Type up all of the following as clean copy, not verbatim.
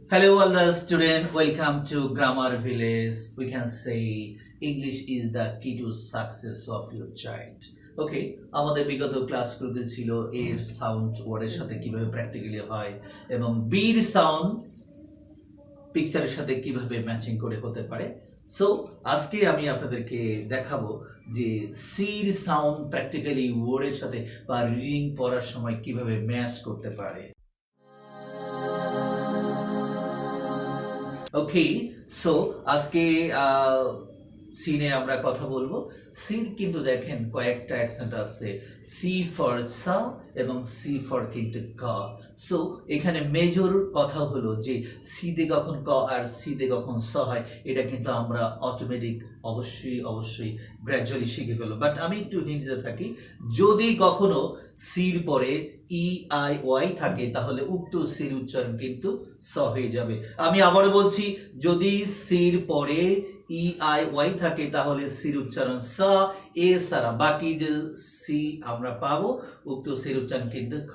Hello, all the student. Welcome to Grammar Village. We can say English is the key to success of your child. ওকে, আমাদের বিগত ক্লাসগুলোতে ছিল এর sound ওয়ার্ডের সাথে কিভাবে প্র্যাকটিক্যালি হয় এবং বির সাউন্ড পিকচারের সাথে কিভাবে ম্যাচিং করে হতে পারে। সো আজকে আমি আপনাদেরকে দেখাবো যে সির সাউন্ড প্র্যাকটিক্যালি ওয়ার্ডের সাথে বা রিডিং পড়ার সময় কিভাবে ম্যাচ করতে পারে। ওকে, সো আজকে সিনে আমরা কথা বলবো। সির কিন্তু দেখেন কয়েকটা অ্যাকসেন্ট আছে, সি ফর সা এবং সি ফর কিন্তু ক। সো এখানে মেজর কথা হলো যে সিতে কখন ক আর সিতে কখন স হয়, এটা কিন্তু আমরা অটোমেটিক অবশ্যই গ্র্যাজুয়ালি শিখে ফেলো। বাট আমি একটু হিন্ট দিতে থাকি, যদি কখনো সির পরে ই আই ওয়াই থাকে তাহলে উক্ত সির উচ্চারণ কিন্তু স হয়ে যাবে। আমি আবারও বলছি, যদি সির পরে ই আই ওয়াই থাকে তাহলে সির উচ্চারণ স, এ সারা বাকি যে সি আমরা পাবো উক্ত সির উচ্চারণ কিন্তু খ।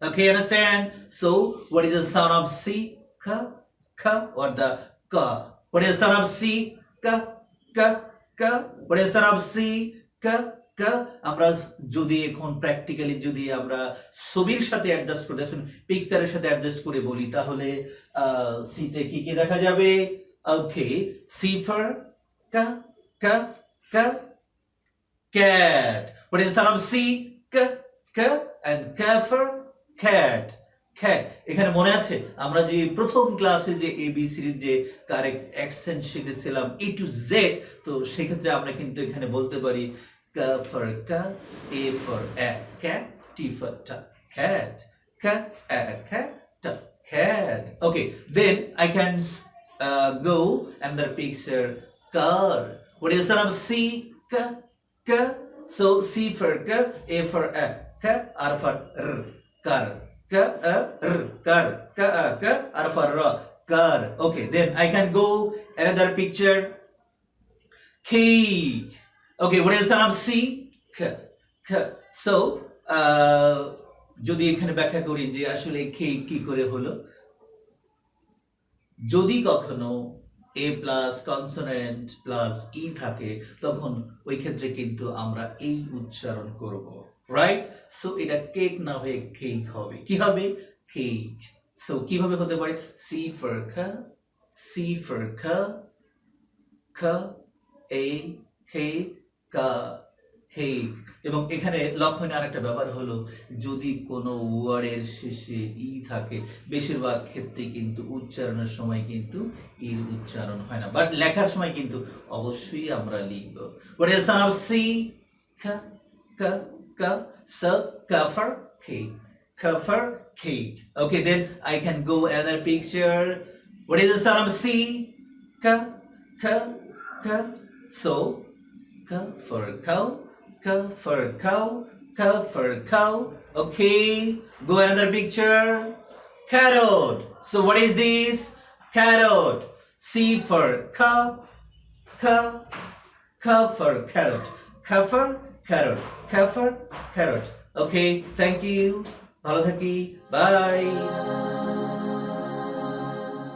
Okay, understand? So what is the sound of C? খ খ। or the ক? what is the sound of C? ক ক ক। what is the sound of C? ক ক। আমরা যদি এখন প্র্যাকটিক্যালি যদি আমরা ছবির সাথে অ্যাডজাস্ট করে পিকচারের সাথে অ্যাডজাস্ট করে বলি তাহলে সিতে কি কি দেখা যাবে? ওকে, সি ফর ক ক ক, cat. what is the sound of c? ক ক। and k for cat. cat. এখানে মনে আছে আমরা যে প্রথম ক্লাসে যে এবিসির যে কারেক্ট অ্যাকসেন্ট শিখেছিলাম এ টু জেড, তো সেক্ষেত্রে আমরা কিন্তু এখানে বলতে পারি ক ফর ক, A for a cat, T for ট cat, ক এ cat, ট cat. Okay, then I can go another picture. Car. what is the sound of c? K K. So C for K, A for A, K, R for R, car. K A R, car. K A K, R for R, car. Okay, then I can go another picture. Cake. Okay, what is the sound of C? K K. So যদি এখানে ব্যাখ্যা করি যে আসলে cake কি করে হলো, যদি কখনো এ প্লাস কনসোনেন্ট প্লাস ই থাকে তখন ওই ক্ষেত্রে কিন্তু আমরা এই উচ্চারণ করব, রাইট? সো এটা কেক না হয়ে কেক হবে। কি হবে? কেক। সো কিভাবে হতে পারে? সি ফর খ, সি ফর খ, খ এ খে কা, কেক। এবং এখানে লক্ষণীয় আরেকটা ব্যাপার হলো, যদি কোনো ওয়ার্ডের শেষে ই থাকে বেশিরভাগ ক্ষেত্রে কিন্তু উচ্চারণের সময় কিন্তু ইর উচ্চারণ হয় না, বাট লেখার সময় কিন্তু অবশ্যই আমরা লিখব। what is the sound of c? ক ক ক। so k for cake, k for cake. Okay, then I can go another picture. what is the sound of c? K k k. so k for cow, K for cow, K for cow. Okay, go another picture. Carrot. So what is this? Carrot. C for cow, K, K for carrot, K for carrot, K for carrot. Okay, thank you. ভালো থাকি, bye.